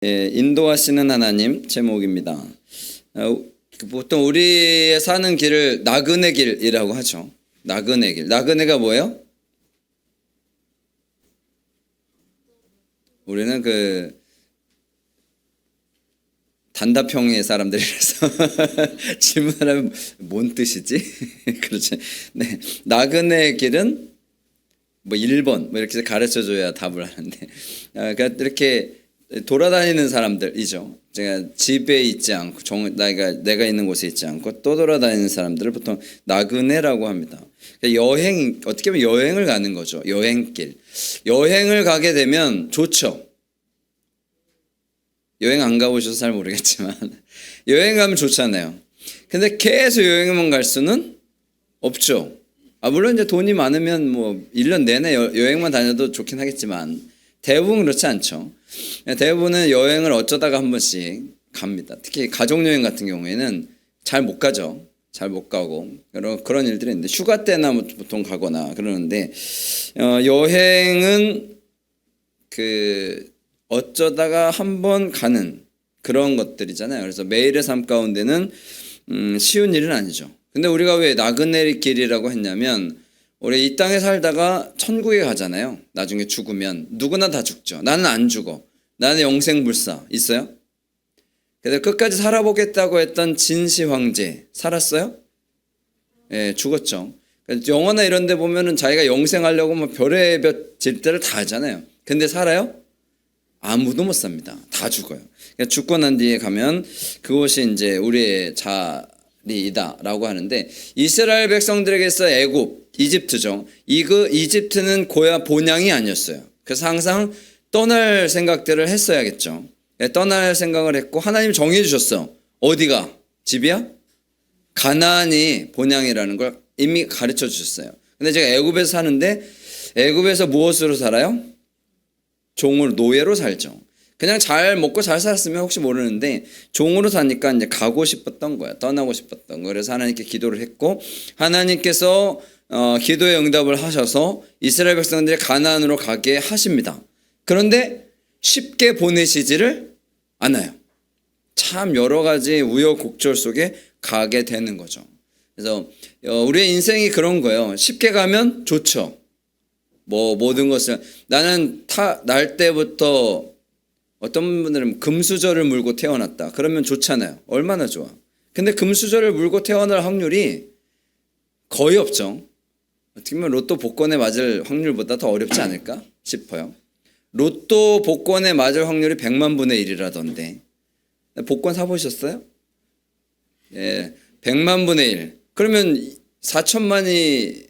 인도하시는 하나님 제목입니다. 보통 우리의 사는 길을 나그네 길이라고 하죠. 나그네 길. 나그네가 뭐예요? 우리는 단답형의 사람들이라서 질문하면 뭔 뜻이지? 그렇죠. 네. 나그네 길은 뭐 1번 뭐 이렇게 가르쳐 줘야 답을 하는데, 그러니까 이렇게 돌아다니는 사람들이죠. 제가 집에 있지 않고 내가 있는 곳에 있지 않고 또 돌아다니는 사람들을 보통 나그네라고 합니다. 그러니까 여행, 어떻게 보면 여행을 가는 거죠. 여행길. 여행을 가게 되면 좋죠. 여행 안 가보셔서 잘 모르겠지만 여행 가면 좋잖아요. 근데 계속 여행만 갈 수는 없죠. 물론 이제 돈이 많으면 뭐 1년 내내 여행만 다녀도 좋긴 하겠지만 대부분 그렇지 않죠. 대부분은 여행을 어쩌다가 한 번씩 갑니다. 특히 가족여행 같은 경우에는 잘 못 가죠. 잘 못 가고 그런 일들이 있는데, 휴가 때나 뭐 보통 가거나 그러는데, 여행은 어쩌다가 한 번 가는 그런 것들이잖아요. 그래서 매일의 삶 가운데는 쉬운 일은 아니죠. 근데 우리가 왜 나그네 길이라고 했냐면, 우리 이 땅에 살다가 천국에 가잖아요. 나중에 죽으면 누구나 다 죽죠. 나는 안 죽어. 나는 영생불사. 있어요? 그래서 끝까지 살아보겠다고 했던 진시 황제 살았어요? 예, 죽었죠. 영화나 이런 데 보면은 자기가 영생하려고 뭐 별의별 질들을 다 하잖아요. 근데 살아요? 아무도 못 삽니다. 다 죽어요. 그러니까 죽고 난 뒤에 가면 그것이 이제 우리의 자리이다라고 하는데, 이스라엘 백성들에게서 애굽, 이집트죠. 이집트는 고야 본향이 아니었어요. 그래서 항상 떠날 생각들을 했어야겠죠. 떠날 생각을 했고, 하나님 정해 주셨어. 어디가? 집이야? 가나안이 본향이라는 걸 이미 가르쳐 주셨어요. 근데 제가 애굽에서 사는데, 애굽에서 무엇으로 살아요? 종으로, 노예로 살죠. 그냥 잘 먹고 잘 살았으면 혹시 모르는데, 종으로 사니까 이제 가고 싶었던 거야. 떠나고 싶었던 거. 그래서 하나님께 기도를 했고, 하나님께서 기도의 응답을 하셔서 이스라엘 백성들이 가나안으로 가게 하십니다. 그런데 쉽게 보내시지를 않아요. 참 여러 가지 우여곡절 속에 가게 되는 거죠. 그래서 우리의 인생이 그런 거예요. 쉽게 가면 좋죠. 뭐 모든 것을, 나는 날 때부터 어떤 분들은 금수저를 물고 태어났다. 그러면 좋잖아요. 얼마나 좋아. 근데 금수저를 물고 태어날 확률이 거의 없죠. 어떻게 보면 로또 복권에 맞을 확률보다 더 어렵지 않을까 싶어요. 로또 복권에 맞을 확률이 100만 분의 1이라던데. 복권 사보셨어요? 예, 100만 분의 1. 그러면 4천만이,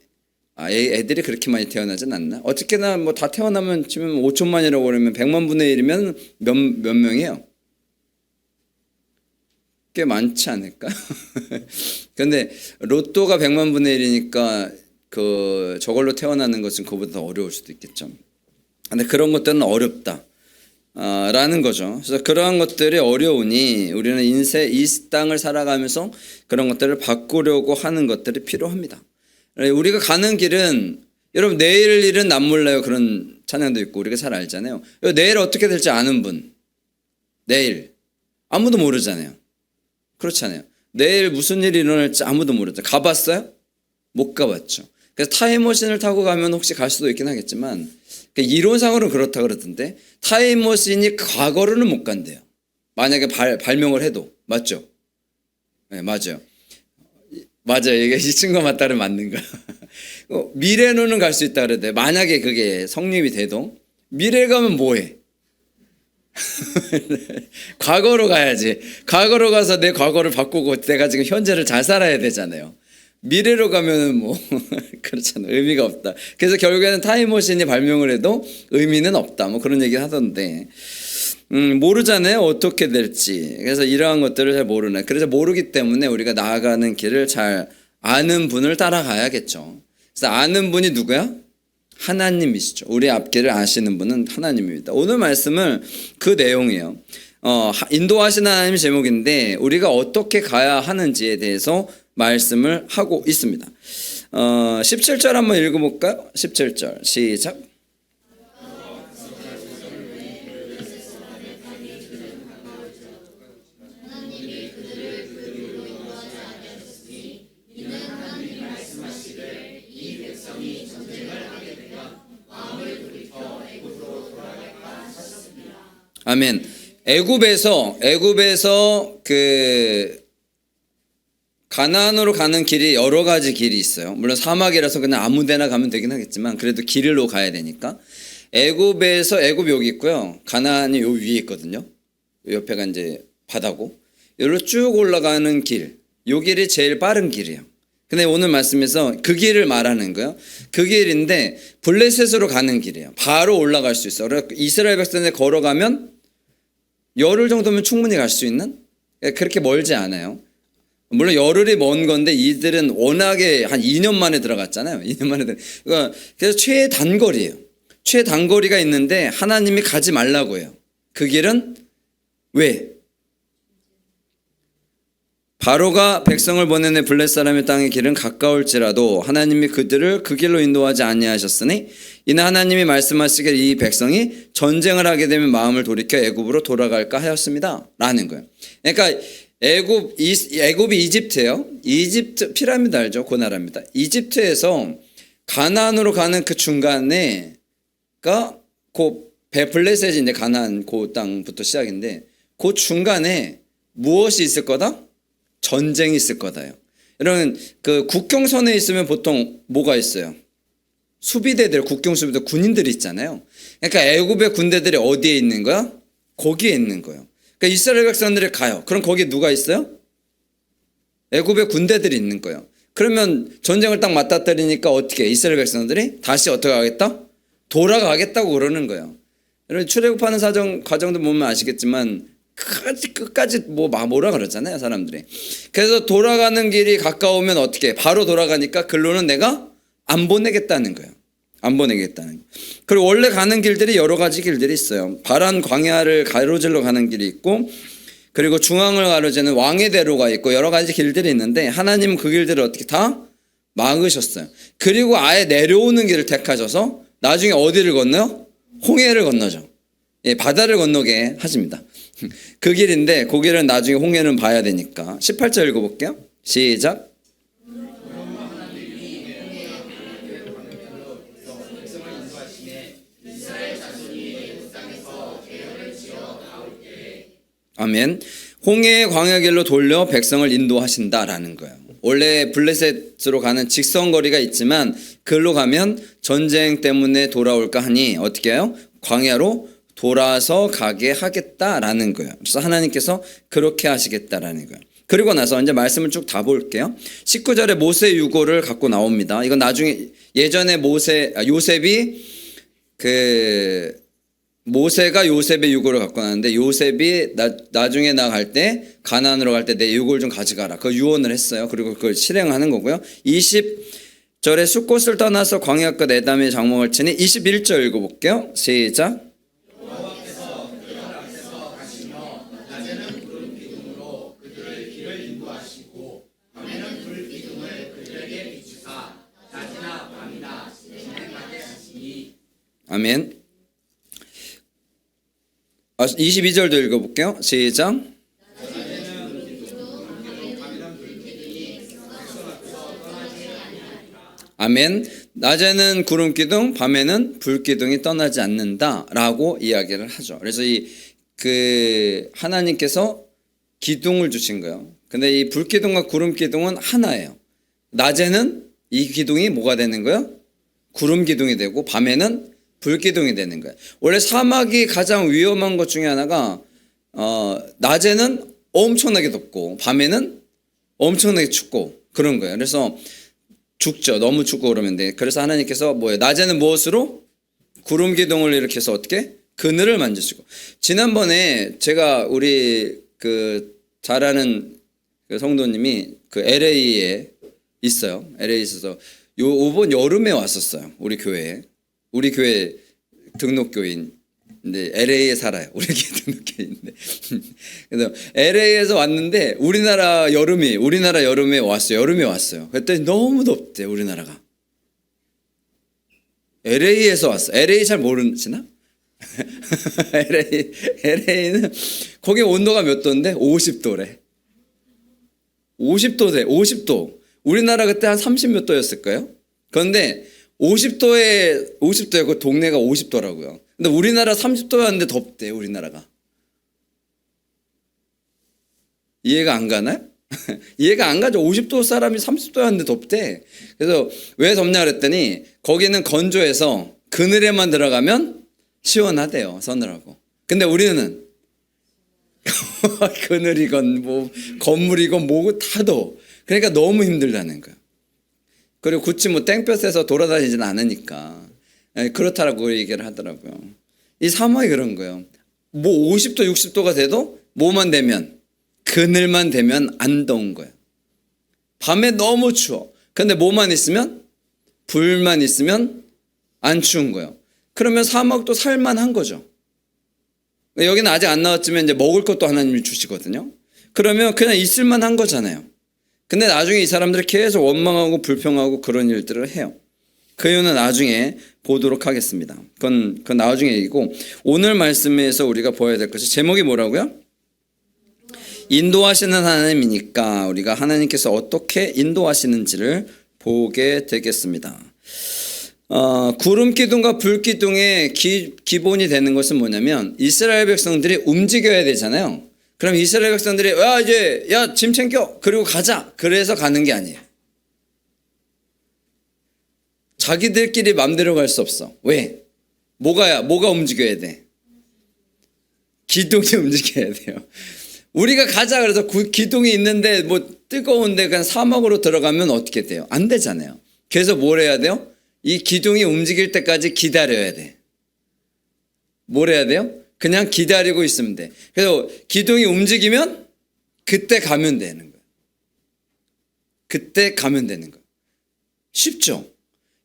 애들이 그렇게 많이 태어나진 않나? 어떻게나 뭐 다 태어나면 지금 5천만이라고 그러면 100만 분의 1이면 몇 명이에요? 꽤 많지 않을까? 근데 로또가 100만 분의 1이니까 저걸로 태어나는 것은 그보다 더 어려울 수도 있겠죠. 근데 그런 것들은 어렵다 라는 거죠. 그래서 그러한 것들이 어려우니 우리는 이 땅을 살아가면서 그런 것들을 바꾸려고 하는 것들이 필요합니다. 우리가 가는 길은, 여러분, 내일 일은 남 몰라요. 그런 찬양도 있고 우리가 잘 알잖아요. 내일 어떻게 될지 아는 분, 내일 아무도 모르잖아요. 그렇잖아요. 내일 무슨 일이 일어날지 아무도 모르죠. 가봤어요? 못 가봤죠. 그래서 타임머신을 타고 가면 혹시 갈 수도 있긴 하겠지만, 이론상으로는 그렇다 그러던데, 타임머신이 과거로는 못 간대요. 만약에 발명을 해도. 맞죠? 네, 맞아요. 맞아요. 이게 이 친구가 맞다면 맞는 거야. 미래로는 갈 수 있다 그러대. 만약에 그게 성립이 돼도. 미래 가면 뭐해? 과거로 가야지. 과거로 가서 내 과거를 바꾸고 내가 지금 현재를 잘 살아야 되잖아요. 미래로 가면은 뭐 그렇잖아요. 의미가 없다. 그래서 결국에는 타임머신이 발명을 해도 의미는 없다. 뭐 그런 얘기 하던데, 모르잖아요. 어떻게 될지. 그래서 이러한 것들을 잘 모르네. 그래서 모르기 때문에 우리가 나아가는 길을 잘 아는 분을 따라가야겠죠. 그래서 아는 분이 누구야? 하나님이시죠. 우리 앞길을 아시는 분은 하나님입니다. 오늘 말씀은 그 내용이에요. 인도하시는 하나님 제목인데, 우리가 어떻게 가야 하는지에 대해서 말씀을 하고 있습니다. 17절 한번 읽어볼까요? 17절 시작. 아멘. 애굽에서 그 가나안으로 가는 길이 여러 가지 길이 있어요. 물론 사막이라서 그냥 아무 데나 가면 되긴 하겠지만 그래도 길로 가야 되니까. 애굽이 여기 있고요. 가나안이 요 위에 있거든요. 옆에가 이제 바다고. 여기로 쭉 올라가는 길. 요 길이 제일 빠른 길이에요. 근데 오늘 말씀에서 그 길을 말하는 거예요. 그 길인데 블레셋으로 가는 길이에요. 바로 올라갈 수 있어요. 이스라엘 백성들 걸어가면 열흘 정도면 충분히 갈 수 있는? 그렇게 멀지 않아요. 물론 열흘이 먼 건데 이들은 워낙에 한 2년 만에 들어갔잖아요. 2년 만에 그래서 최단거리예요. 최단거리가 있는데 하나님이 가지 말라고 해요. 그 길은 왜? 바로가 백성을 보내내 블레 사람의 땅의 길은 가까울지라도 하나님이 그들을 그 길로 인도하지 아니하셨으니 이는 하나님이 말씀하시길 이 백성이 전쟁을 하게 되면 마음을 돌이켜 애굽으로 돌아갈까 하였습니다 라는 거예요. 그러니까 애굽이 이집트예요. 이집트 피라미드 알죠? 그 나라입니다. 이집트에서 가나안으로 가는 그 중간에가 그 블레셋이 이제 가나안 그 땅부터 시작인데 그 중간에 무엇이 있을 거다? 전쟁이 있을 거다요. 여러분 그 국경선에 있으면 보통 뭐가 있어요? 수비대들, 국경 수비대 군인들이 있잖아요. 그러니까 애굽의 군대들이 어디에 있는 거야? 거기에 있는 거예요. 그러니까 이스라엘 백성들이 가요. 그럼 거기에 누가 있어요? 애굽의 군대들이 있는 거예요. 그러면 전쟁을 딱 맞닥뜨리니까 어떻게 이스라엘 백성들이 다시 어떻게 하겠다? 돌아가겠다고 그러는 거예요. 여러분 출애굽하는 과정도 보면 아시겠지만 끝까지 뭐라 그러잖아요 사람들이. 그래서 돌아가는 길이 가까우면 어떻게 바로 돌아가니까 글로는 내가 안 보내겠다는 거예요. 안 보내겠다는 거예요. 그리고 원래 가는 길들이 여러 가지 길들이 있어요. 바란 광야를 가로질러 가는 길이 있고 그리고 중앙을 가로지는 왕의 대로가 있고 여러 가지 길들이 있는데 하나님은 그 길들을 어떻게 다 막으셨어요. 그리고 아예 내려오는 길을 택하셔서 나중에 어디를 건너요? 홍해를 건너죠. 예, 바다를 건너게 하십니다. 그 길인데 그 길은 나중에 홍해는 봐야 되니까 18절 읽어볼게요. 시작. 아멘. 홍해의 광야길로 돌려 백성을 인도하신다라는 거예요. 원래 블레셋으로 가는 직선거리가 있지만 그로 가면 전쟁 때문에 돌아올까 하니 어떻게 해요? 광야로 돌아서 가게 하겠다라는 거예요. 그래서 하나님께서 그렇게 하시겠다라는 거예요. 그리고 나서 이제 말씀을 쭉 다 볼게요. 19절에 모세 유고를 갖고 나옵니다. 이건 나중에 예전에 모세가 요셉의 유고를 갖고 나왔는데 요셉이 나중에 나 갈 때 가나안으로 갈 때 내 유고를 좀 가져가라. 그 유언을 했어요. 그리고 그걸 실행하는 거고요. 20절에 숫곳을 떠나서 광야 끝 에담의 장막을 치니 21절 읽어볼게요. 시작. 아멘. 22절도 읽어볼게요. 시작. 아멘. 낮에는 구름 기둥, 밤에는 불 기둥이 떠나지 않는다라고 이야기를 하죠. 그래서 하나님께서 기둥을 주신 거예요. 근데 이 불 기둥과 구름 기둥은 하나예요. 낮에는 이 기둥이 뭐가 되는 거예요? 구름 기둥이 되고 밤에는 불기둥이 되는 거예요. 원래 사막이 가장 위험한 것 중에 하나가 낮에는 엄청나게 덥고 밤에는 엄청나게 춥고 그런 거예요. 그래서 죽죠. 너무 춥고 그러면 돼. 그래서 하나님께서 낮에는 무엇으로? 구름 기둥을 일으켜서 어떻게? 그늘을 만드시고. 지난번에 제가 우리 잘 아는 성도님이 LA에 있어요. LA에 있어서 이번 여름에 왔었어요. 우리 교회에. 우리 교회 등록교인인데 LA에 살아요. 우리 교회 등록교인인데 그래서 LA에서 왔는데 우리나라 여름에 왔어요. 여름에 왔어요. 그랬더니 너무 덥대 우리나라가. LA에서 왔어. LA 잘 모르시나? LA는 거기 온도가 몇 도인데 50도래. 50도래. 50도. 우리나라 그때 한 30 몇 도였을 거예요. 그런데 50도에 그 동네가 50도라고요. 근데 우리나라 30도였는데 덥대 우리나라가. 이해가 안 가나요? 이해가 안 가죠. 50도 사람이 30도였는데 덥대. 그래서 왜 덥냐 그랬더니 거기는 건조해서 그늘에만 들어가면 시원하대요. 서늘하고. 근데 우리는 그늘이건 뭐 건물이건 뭐고 다 더워. 그러니까 너무 힘들다는 거예요. 그리고 굳이 뭐 땡볕에서 돌아다니진 않으니까 그렇다라고 얘기를 하더라고요. 이 사막이 그런 거예요. 뭐 50도 60도가 돼도 뭐만 되면 그늘만 되면 안 더운 거예요. 밤에 너무 추워. 근데 뭐만 있으면 불만 있으면 안 추운 거예요. 그러면 사막도 살만한 거죠. 여기는 아직 안 나왔지만 이제 먹을 것도 하나님이 주시거든요. 그러면 그냥 있을만한 거잖아요. 근데 나중에 이 사람들이 계속 원망하고 불평하고 그런 일들을 해요. 그 이유는 나중에 보도록 하겠습니다. 그건 나중에 얘기고, 오늘 말씀에서 우리가 보아야 될 것이 제목이 뭐라고요? 인도하시는 하나님이니까 우리가 하나님께서 어떻게 인도하시는지를 보게 되겠습니다. 구름 기둥과 불 기둥의 기본이 되는 것은 뭐냐면 이스라엘 백성들이 움직여야 되잖아요. 그럼 이스라엘 백성들이 야 짐 챙겨 그리고 가자 그래서 가는 게 아니에요. 자기들끼리 맘대로 갈 수 없어. 왜? 뭐가 움직여야 돼? 기둥이 움직여야 돼요. 우리가 가자 그래서 기둥이 있는데 뭐 뜨거운데 그냥 사막으로 들어가면 어떻게 돼요? 안 되잖아요. 그래서 뭘 해야 돼요? 이 기둥이 움직일 때까지 기다려야 돼. 뭘 해야 돼요? 그냥 기다리고 있으면 돼. 그래서 기둥이 움직이면 그때 가면 되는 거예요. 그때 가면 되는 거예요. 쉽죠?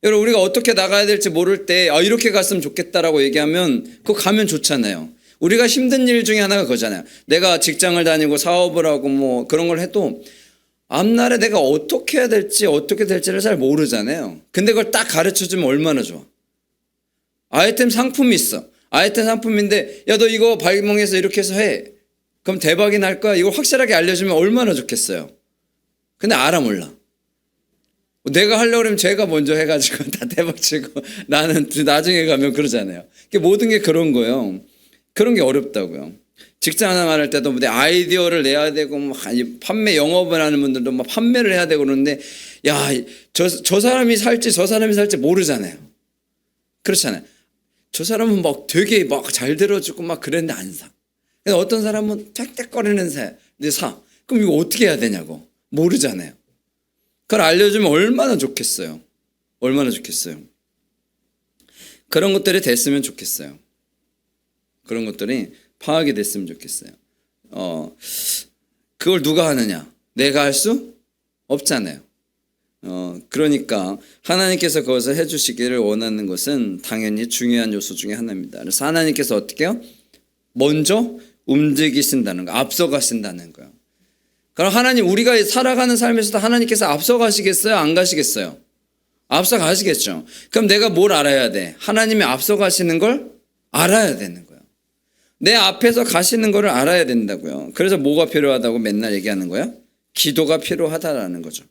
여러분 우리가 어떻게 나가야 될지 모를 때 이렇게 갔으면 좋겠다라고 얘기하면 그거 가면 좋잖아요. 우리가 힘든 일 중에 하나가 그거잖아요. 내가 직장을 다니고 사업을 하고 뭐 그런 걸 해도 앞날에 내가 어떻게 해야 될지 어떻게 될지를 잘 모르잖아요. 근데 그걸 딱 가르쳐주면 얼마나 좋아. 아이템 상품이 있어. 아이템 상품인데 야 너 이거 발명해서 이렇게 해서 해. 그럼 대박이 날 거야. 이걸 확실하게 알려주면 얼마나 좋겠어요. 근데 알아 몰라. 내가 하려고 그러면 제가 먼저 해가지고 다 대박치고 나는 나중에 가면 그러잖아요. 모든 게 그런 거예요. 그런 게 어렵다고요. 직장 하나 말할 때도 내 아이디어를 내야 되고 뭐 판매 영업을 하는 분들도 막 판매를 해야 되고 그러는데 야 저 사람이 살지 저 사람이 살지 모르잖아요. 그렇잖아요. 저 사람은 막 되게 막 잘 들어주고 막 그랬는데 안 사. 근데 어떤 사람은 짝짝거리는 근데 사. 그럼 이거 어떻게 해야 되냐고 모르잖아요. 그걸 알려주면 얼마나 좋겠어요. 얼마나 좋겠어요. 그런 것들이 됐으면 좋겠어요. 그런 것들이 파악이 됐으면 좋겠어요. 그걸 누가 하느냐? 내가 할 수 없잖아요. 그러니까 하나님께서 그것을 해주시기를 원하는 것은 당연히 중요한 요소 중에 하나입니다. 그래서 하나님께서 어떻게 해요? 먼저 움직이신다는 거, 앞서가신다는 거예요. 그럼 하나님 우리가 살아가는 삶에서도 하나님께서 앞서가시겠어요? 안 가시겠어요? 앞서가시겠죠. 그럼 내가 뭘 알아야 돼? 하나님이 앞서가시는 걸 알아야 되는 거예요. 내 앞에서 가시는 거를 알아야 된다고요. 그래서 뭐가 필요하다고 맨날 얘기하는 거예요? 기도가 필요하다라는 거죠.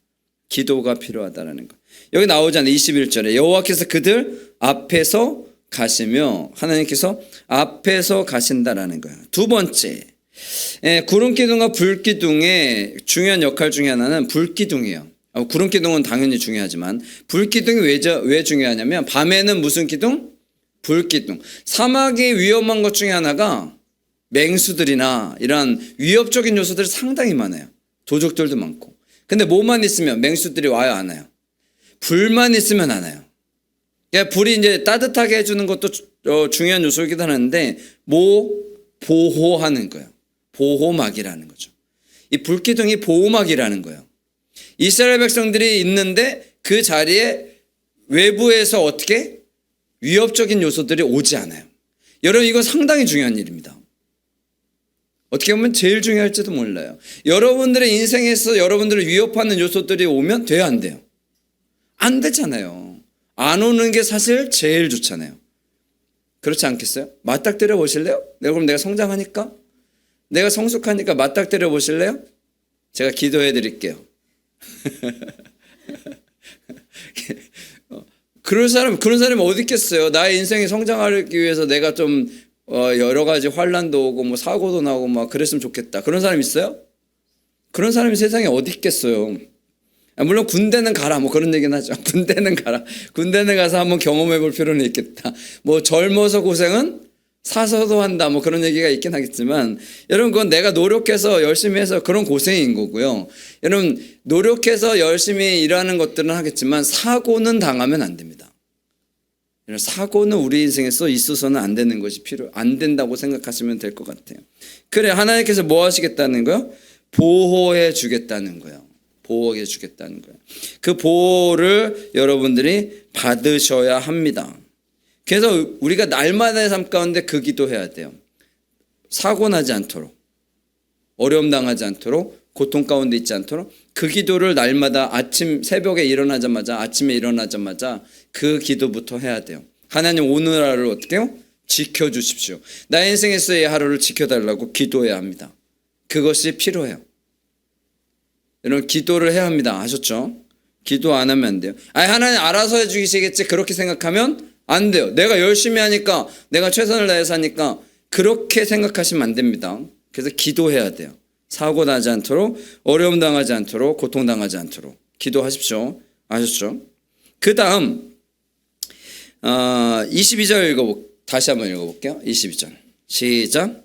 기도가 필요하다라는 거. 여기 나오잖아요. 21절에 여호와께서 그들 앞에서 가시며 하나님께서 앞에서 가신다라는 거예요. 두 번째, 구름 기둥과 불 기둥의 중요한 역할 중에 하나는 불 기둥이에요. 구름 기둥은 당연히 중요하지만 불 기둥이 왜 중요하냐면 밤에는 무슨 기둥? 불 기둥. 사막이 위험한 것 중에 하나가 맹수들이나 이런 위협적인 요소들이 상당히 많아요. 도적들도 많고. 근데 뭐만 있으면 맹수들이 와요, 안 와요? 불만 있으면 안 와요. 그러니까 불이 이제 따뜻하게 해주는 것도 중요한 요소이기도 하는데 보호하는 거예요. 보호막이라는 거죠. 이 불기둥이 보호막이라는 거예요. 이스라엘 백성들이 있는데 그 자리에 외부에서 어떻게 위협적인 요소들이 오지 않아요. 여러분 이건 상당히 중요한 일입니다. 어떻게 보면 제일 중요할지도 몰라요. 여러분들의 인생에서 여러분들을 위협하는 요소들이 오면 돼요, 안 돼요? 안 되잖아요. 안 오는 게 사실 제일 좋잖아요. 그렇지 않겠어요? 맞닥뜨려 보실래요? 그럼 내가 성장하니까? 내가 성숙하니까 맞닥뜨려 보실래요? 제가 기도해 드릴게요. 그런 사람이 어디 있겠어요? 나의 인생이 성장하기 위해서 내가 좀 여러 가지 환란도 오고 뭐 사고도 나고 막 그랬으면 좋겠다. 그런 사람 있어요? 그런 사람이 세상에 어디 있겠어요. 물론 군대는 가라 뭐 그런 얘기는 하죠. 군대는 가라. 군대는 가서 한번 경험해 볼 필요는 있겠다. 뭐 젊어서 고생은 사서도 한다 뭐 그런 얘기가 있긴 하겠지만, 여러분 그건 내가 노력해서 열심히 해서 그런 고생인 거고요. 여러분 노력해서 열심히 일하는 것들은 하겠지만 사고는 당하면 안 됩니다. 사고는 우리 인생에서 있어서는 안 되는 것이 안 된다고 생각하시면 될 것 같아요. 그래, 하나님께서 뭐 하시겠다는 거요? 보호해 주겠다는 거예요. 보호해 주겠다는 거예요. 그 보호를 여러분들이 받으셔야 합니다. 그래서 우리가 날마다의 삶 가운데 그 기도해야 돼요. 사고 나지 않도록, 어려움 당하지 않도록, 고통 가운데 있지 않도록 그 기도를 날마다 새벽에 일어나자마자, 아침에 일어나자마자 그 기도부터 해야 돼요. 하나님 오늘 하루를 어떻게 해요? 지켜주십시오. 나의 인생에서의 하루를 지켜달라고 기도해야 합니다. 그것이 필요해요. 여러분 기도를 해야 합니다. 아셨죠? 기도 안 하면 안 돼요. 하나님 알아서 해주시겠지 그렇게 생각하면 안 돼요. 내가 열심히 하니까, 내가 최선을 다해서 하니까 그렇게 생각하시면 안 됩니다. 그래서 기도해야 돼요. 사고 나지 않도록, 어려움 당하지 않도록, 고통 당하지 않도록 기도하십시오. 아셨죠? 그 다음 22절 다시 한번 읽어볼게요. 22절 시작.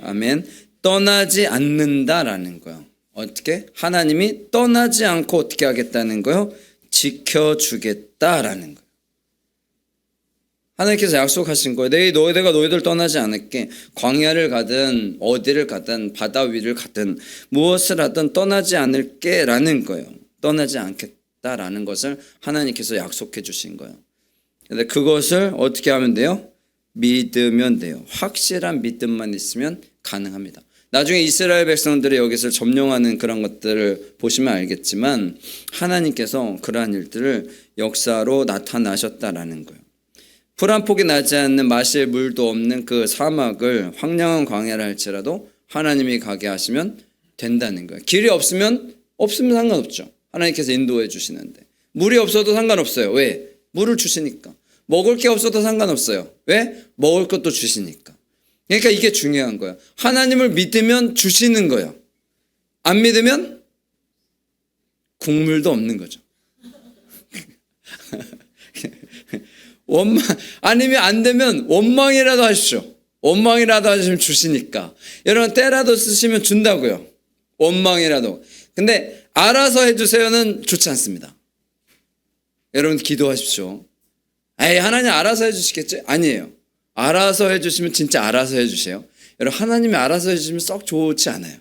아멘. 떠나지 않는다라는 거예요. 어떻게? 하나님이 떠나지 않고 어떻게 하겠다는 거예요? 지켜주겠다라는 거예요. 하나님께서 약속하신 거예요. 내가 너희들 떠나지 않을게. 광야를 가든 어디를 가든 바다 위를 가든 무엇을 하든 떠나지 않을게 라는 거예요. 떠나지 않겠다라는 것을 하나님께서 약속해 주신 거예요. 근데 그것을 어떻게 하면 돼요? 믿으면 돼요. 확실한 믿음만 있으면 가능합니다. 나중에 이스라엘 백성들이 여기서 점령하는 그런 것들을 보시면 알겠지만 하나님께서 그러한 일들을 역사로 나타나셨다라는 거예요. 풀 한 폭이 나지 않는 마실 물도 없는 그 사막을 황량한 광야를 할지라도 하나님이 가게 하시면 된다는 거예요. 길이 없으면 상관없죠. 하나님께서 인도해 주시는데. 물이 없어도 상관없어요. 왜? 물을 주시니까. 먹을 게 없어도 상관없어요. 왜? 먹을 것도 주시니까. 그러니까 이게 중요한 거예요. 하나님을 믿으면 주시는 거예요. 안 믿으면 국물도 없는 거죠. 아니면 안 되면 원망이라도 하십시오. 원망이라도 하시면 주시니까. 여러분 때라도 쓰시면 준다고요. 원망이라도. 근데 알아서 해주세요는 좋지 않습니다. 여러분 기도하십시오. 하나님 알아서 해주시겠지? 아니에요. 알아서 해주시면 진짜 알아서 해주세요. 여러분 하나님이 알아서 해주시면 썩 좋지 않아요.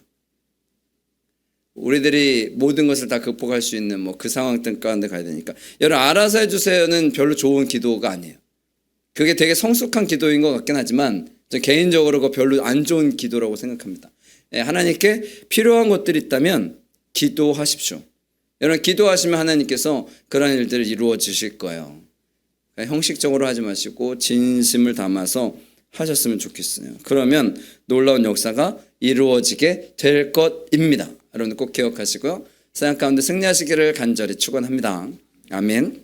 우리들이 모든 것을 다 극복할 수 있는 그 상황 가운데 가야 되니까. 여러분 알아서 해주세요는 별로 좋은 기도가 아니에요. 그게 되게 성숙한 기도인 것 같긴 하지만 개인적으로 그거 별로 안 좋은 기도라고 생각합니다. 하나님께 필요한 것들이 있다면 기도하십시오. 여러분 기도하시면 하나님께서 그런 일들을 이루어 주실 거예요. 형식적으로 하지 마시고 진심을 담아서 하셨으면 좋겠어요. 그러면 놀라운 역사가 이루어지게 될 것입니다. 여러분 꼭 기억하시고요. 사역 가운데 승리하시기를 간절히 축원합니다. 아멘.